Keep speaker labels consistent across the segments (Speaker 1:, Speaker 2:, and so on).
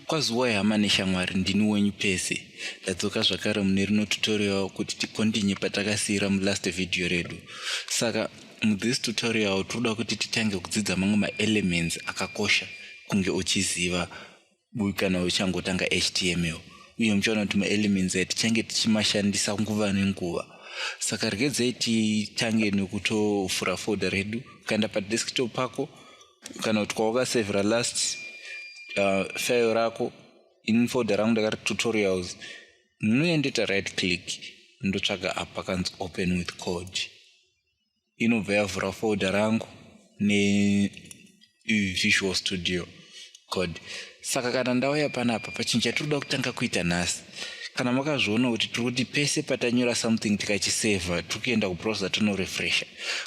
Speaker 1: Kwazuwa hama neshamwari ndini wenyu Percy. Ndadzoka zvakare mune rino tutorial kuti tikondinye patakasiyira mulast video redu. Saka muthis tutorial toda kuti titange kudzidza mamwe ma-elements akakosha kunge uchiziva kana uchangotanga HTML. Uye muchaona kuti ma-elements tichange tichimashandisa nguva nenguva. Saka regedzei titange nekutofura folder redu ukaenda padesktop pako kana kuti kwawakasavera last file rako in folder rangu ndakati tutorials, munoendeta right click ndotsvaga apa kanzi open with code. Inobva yavhura folder rangu ne Visual Studio Code. Saka kana ndauya panapa pachinhu chatinoda kutanga kuita nhasi, kana makazviona kuti tiri kuti pese patanyora something tikachiseva tikuenda kubrowser tonorefresha,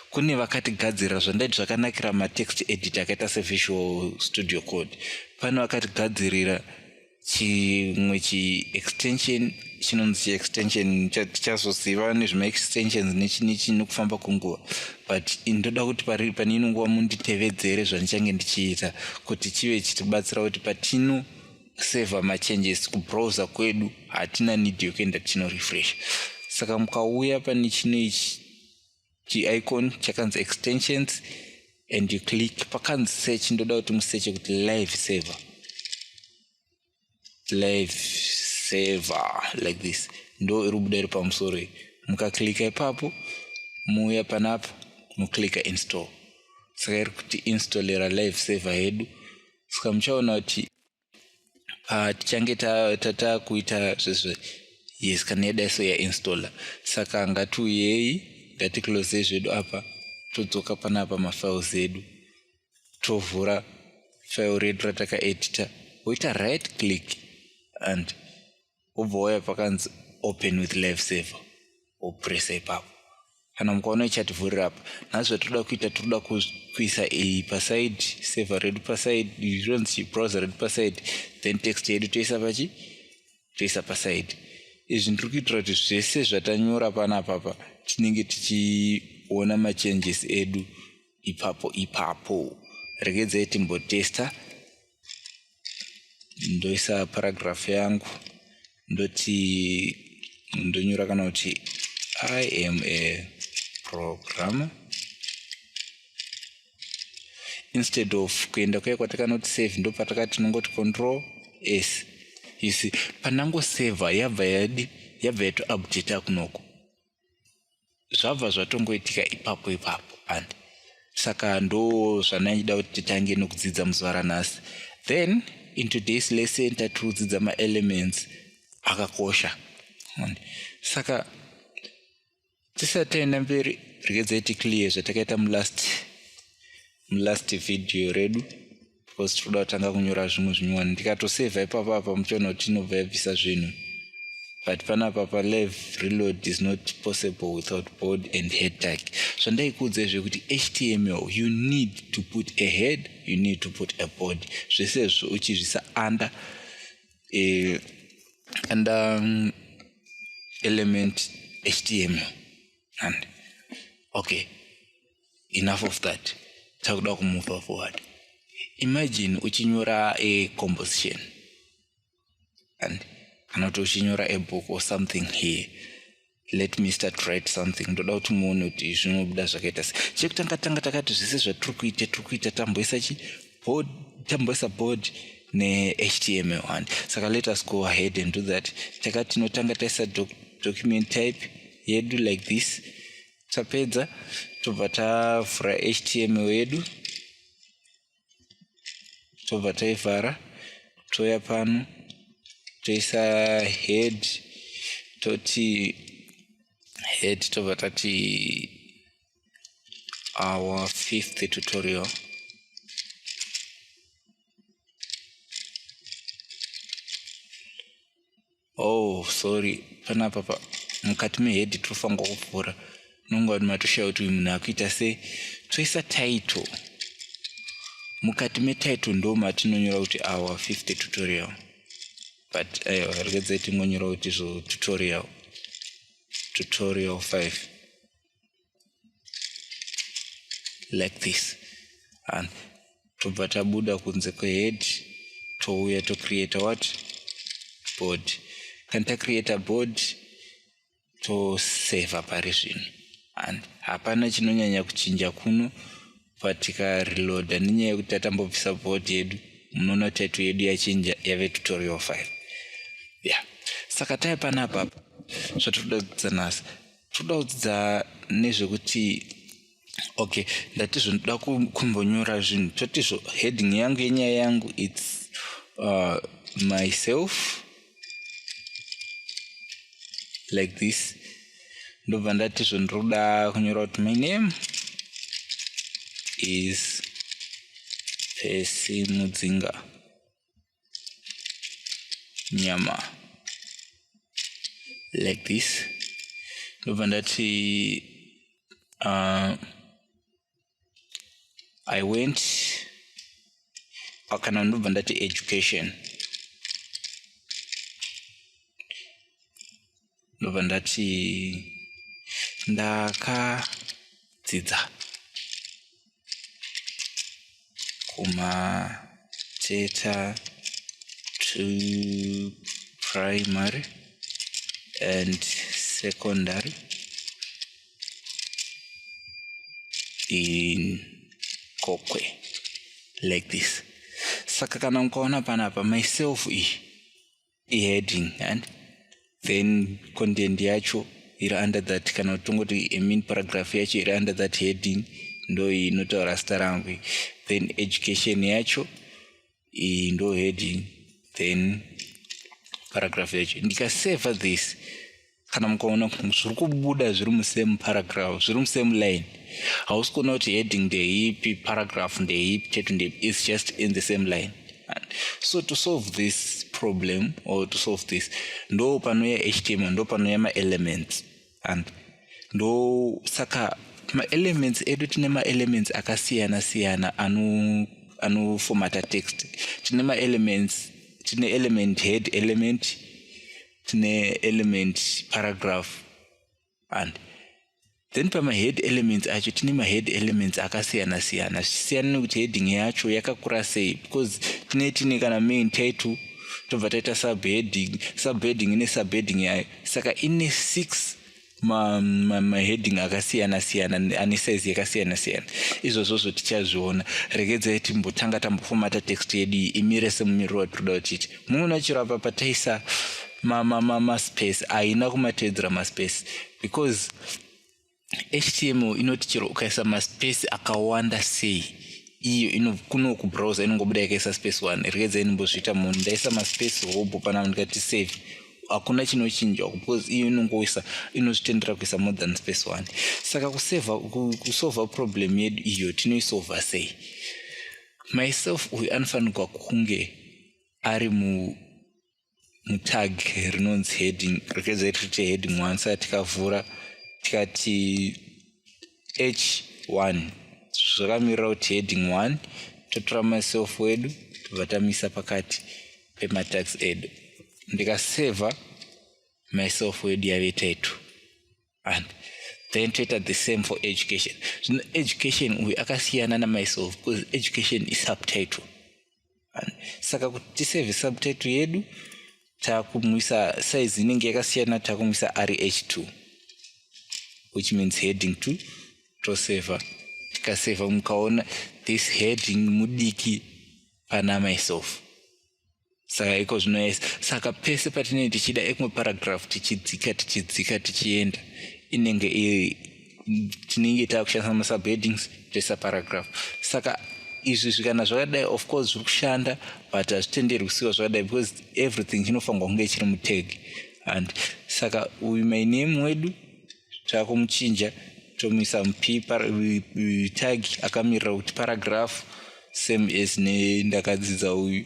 Speaker 1: kune vakatigadzirira zvandaiti zvakanakira matext editor akaita seVisual Studio Code. Pane vakatigadzirira chimwe extension chinonzi extension tichazoziva nezvema-extensions nechi nekufamba kwenguva, but ndoda kuti pane ino nguva munditevedzere zvandichange ndichiita kuti chive chitibatsira kuti patino save machanges kubrowser kwedu hatina need yokuenda tichinorefresh. Saka mukauya pane chinechi chi-icon chakanzi extensions and you click pakanzi search, ndoda kuti musearch kuti live saver like this, ndo irubuda iri pamusoro. Mukaklika ipapo muuya panapa muklika install. Saka iri kuti installera live saver yedu. Saka muchaona kuti tichange tata kuita zvezve yes kana yadaiso yainstalla. Saka ngatiuyei ngaticlose zvedu apa todzoka panapa mafiles edu tovhura file redu ratakaedita woita right click and wobva wauya pakanzi open with live saver wopressa ipapo. Kana mukaona ichativhurira apa, nhasi zvatoda kuita toda kuisa paside saver redu paside, zvinonzi browser redu paside, then text yedu toisa paside. Izvi ndiri kuitira kuti zvese zvatanyora panapa tinenge tichiona machanges edu ipapo. Regedzai timbotesta. Ndoisa paragraph yangu ndonyora kana kuti I am a programmer. Instead of kuenda kuya kwatakanoti save ndo patakati tinongoti control S. You see, panango saver yabva yato update kunoko. Zvabva zvatongoitika ipapo and saka ndo zvanaida kuti titange nokudzidza muzuva ranhasi. Then in today's lesson tatodzidza ma-elements akakosha. Saka tisati taenda mberi regedzai ticlear zvatakaita mulast video redu, because tinoda kutanga kunyora zvimwe zvinyuwani. Ndikatoseva ipapo muchaona kuti inobva yabvisa zvinhu, but panapa live reload is not possible without board and head tag. Zvandaikuudza zvekuti HTML you need to put a head, you need to put a body. Zvese zvo uchizvisa under element HTML. And okay, enough of that. Takuda kumove forward. Imagine uchinyora a composition and cannot uchinyora a book or something here. Let me start write something. Ndoda kuti muone kuti zvinobuda zvakaita sei. Chekutanga takati zvese zvatiri kuita tamboisa board ne HTML and saka let us go ahead and do that. Takati tinotanga taisa document type yedu like this. Tapedza tobva tavhura HTML yedu, tobva taivhara, toya pano toisa head, toti head tobva tati our 5th tutorial. Oh sorry, panapa mukati mehead tofanga kuvhura nongwani matoshaya kuti munhu akuita sei. Toisa title. Mukati metitle ndo matinonyora kuti our 5th tutorial, but regedzai tingonyora kuti zvo tutorial 5 like this. And tobva tabuda kunze kwehead touya to create a what board. Kanta create a board to save pari zvino, and hapana chinonyanya kuchinja kuno patika reload nenyaya yekuti tatambobvisa board yedu. Munoona title yedu yachinja yave tutorial 5. Yeah, saka panapa zvatoda kudzidza nhasi toda kudzidza nezvekuti okay, ndatizvoda kumbonyora zvinhu totizvo heading yangu yenyaya yangu it's myself like this. Ndobva ndatizvo ndoda kunyora kuti my name is Percy Mudzinganyama like this. Ndobva ndati I went kana ndobva ndati education. Ndobva ndati ndakadzidza kumateta to primary and secondary in Kokwe like this. Saka kana mkaona panapa myself heading and then content yacho iri under that, kana tongoti main paragraph yacho iri under that heading ndo inotaura zita rangu. Then education yacho ndo heading, then paragraph yacho. Ndikasave this, kana mkaona zviri kubuda zviri musame paragraph, zviri musame line, hausi kuona kuti heading ndeipi, paragraph ndeipi, title ndeipi, it's just in the same line. And so to solve this problem, or to solve this, ndo panoya HTML, ndo panoya ma-elements. And ndo saka ma-elements edu tine ma-elements akasiyana anu formata text. Tine ma-elements, tine element head element, tine element paragraph, and then pa ma-head elements acho tine ma-head elements akasiyana siyana kuti heading yacho yakakura sei, because tine kana main title tobva taita subheading ine subheading yayo, saka ine 6 ma-heading akasiyana ane size yakasiyana. Izvozvo tichazviona. Regedzai timbotanga tambofomata text yedu imire semumiriro watoda kuti muona chiro apa pataisa ma-space aina kumatedzera ma-space, because HTML inoti chiro ukaisa ma-space akawanda sei iyo kuno kubrowser inongobuda yakaisa space 1. Regedzai nimbozviita munhu ndaisa ma-space hobo pana ndikati save, hakuna chinochinja because iyo inozvitendera kuisa more than space 1. Saka kusolva problem yedu iyo tinoisolva sei? Myself uyu anofanirwa kunge ari mutag rinonzi heading. Regedzai titi heading 1, saka tikavhura tikati h1 zvakamirira kuti heading 1, totora myself wedu tobva tamisa pakati pematags edu. Ndikaseva myself wedu yave title, and then toita the same for education. Zvino education uyu akasiyana na myself because education is subtitle, and saka kuti tisave subtitle yedu takumwisa size inenge yakasiyana, takumwisa RH2, which means heading 2 toseva. Tikaseva mukaona this heading mudiki pana myself, saka iko zvinoisa. Saka pese patinenge tichida ekuma paragraph tichidzika tichienda inenge tinenge takushandisa ma-subheadings toisa paragraph. Saka izvi zvikana zvakadai of course zviri kushanda, but hazvitenderwi kusiwa zvakadai because everything chinofanirwa kunge chiri mutag. And saka uyu my name wedu takumuchinja tomuisa mup tag akamirira kuti paragraph, same as ndakadzidza uyu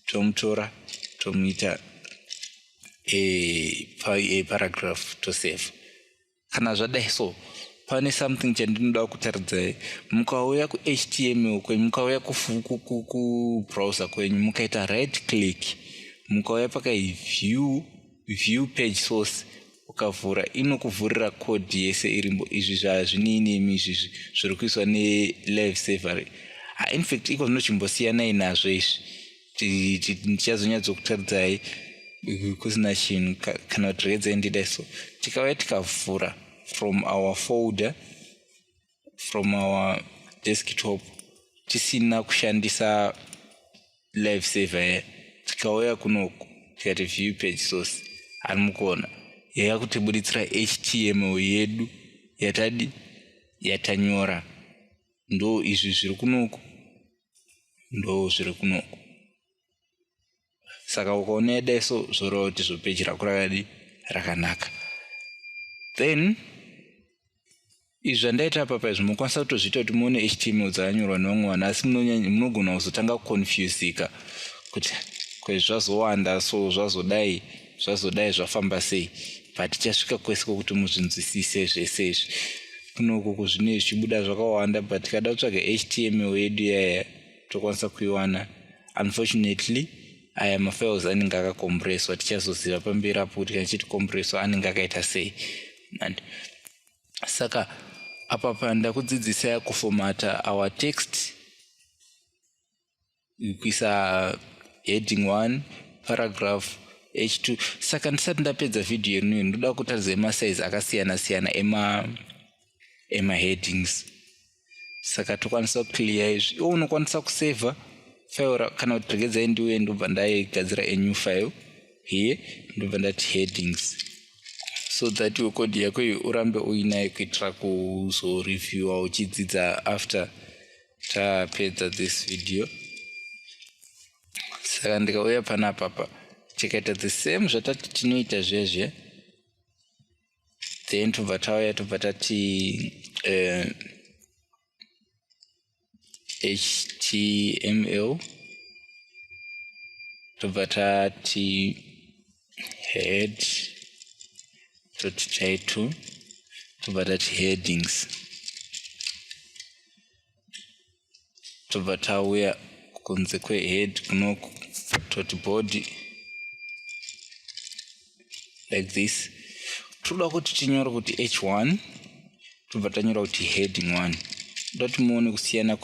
Speaker 1: tomutora tomuita paragraph to save. Kana zvadai so pane something chandinoda kutaridza. Mukauya ku HTML kwenyu, mukauya ku browser kwenyu, mukaita right click, mukauya pakai view page source, ukavhura inokuvhurira code yese irimbo. Izvi zvazvinini izvi zviri kuiswa ne live server. In fact iko zvinochimbosiyana nazvo izvi, tichazonyatsokutaridzai kusina chinhu kana kuti redzaendida so tikauya tikavhura from our folder from our desktop tisina kushandisa live saver tikauya kunoku tikati view page source ari mukuona yakutibuditsira html yedu yatanyora ndo izvi zviri kunoku saka ukaona yadaiso zvoreva kuti zvopeji rako rakanaka. Then izvi zvandaita apa paizvi munokwanisa kutozviita kuti muone html dzakanyorwa nevamwe vanhu asi munogona kuzotanga kuconfusika kuti kwezvazowanda so zvazodai zvafamba sei but tichasvika kwese kwokuti muzvinzwisise zvese izvi kunoku zvine zvichibuda zvakawanda but kada kutsvaga html yedu yaya tokwanisa kuiwana. Unfortunately aya mafiles anenge akakompreswa tichazoziva pamberi apo kuti kana chiti kompreswa anenge akaita sei. And saka apa panda kudzidzisa kufomata our text kuisa heading 1 paragraph h2. Saka ndisati ndapedza video ino ndoda kutaridza masize akasiyana siyana ema headings. Saka tokwanisa kuclear izvi unokwanisa kusave file kana kuti regedzai ndiuye ndobva ndaigadzira a new file here ndobva ndati headings so that your code yako urambe uinayo kuitira kuzoreviewa uchidzidza after tapedza this video. Saka ndikauya panapa tikaita the same zvatati tinoita zvezve then tobva tati html tobva tati head.title tobva tati headings tobva tauya kunze kwehead kunoku toti body like this. Toda kuti tinyore kuti h1 tobva tanyora kuti heading 1 doti muone kusiyana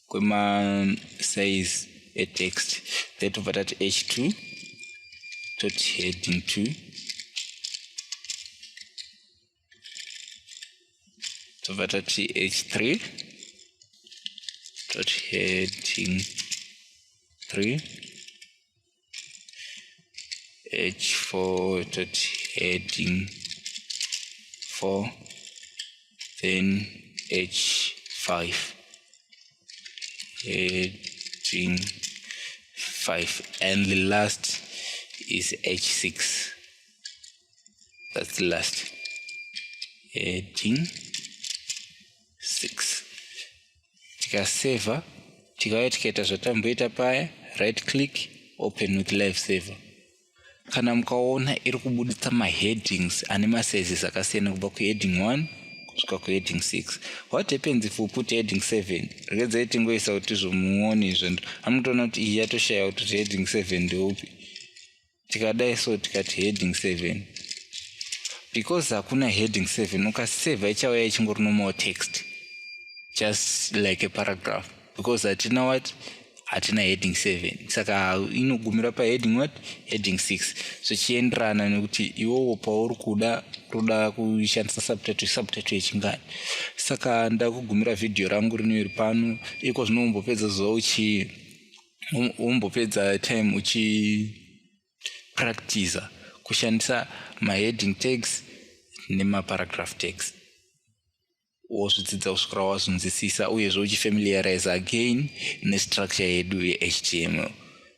Speaker 1: kwema size text. Then tobva tati h2 toti heading 2 tobva tati h3 toti heading 3 h4 toti heading 4 then h5 heading 5 and the last is h6. That's the last heading 6. Tikaseva tikauya tikaita zvatamboita paya right click open with live saver. Kana mukaona iri kubuditsa maheadings ane masizes akasiyana kubva kuheading 1 kusvika kuheading 6. What happens if we put heading 7? Redzai tingoisa kuti zvomuone izvo amutoona kuti iyi yatoshaya kuti heading 7 ndeupi. Tikadai so tikati heading 7 because hakuna heading 7 ukasave ichauya ichingori normal text just like a paragraph because hatina heading 7 saka inogumira pa heading what heading 6 zvichienderana nekuti iwowo pauri kuda kushandisa subtitle yechingani. Saka ndakugumira video rangu rinori pano iko zvinombopedza zuva umbopedza time uchi practice kushandisa heading tags paragraph tags wozvidzidza kusvikira wazvinzwisisa uyezve uchifamiliarize again nestructure yedu yeHTML.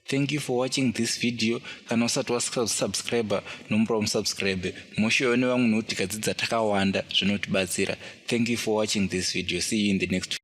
Speaker 1: Thank you for watching this video. Kana usati wasubscribe nombora musubscribe moshione vamwe nokuti tikadzidza takawanda zvinotibatsira. Thank you for watching this video. See you in the next video.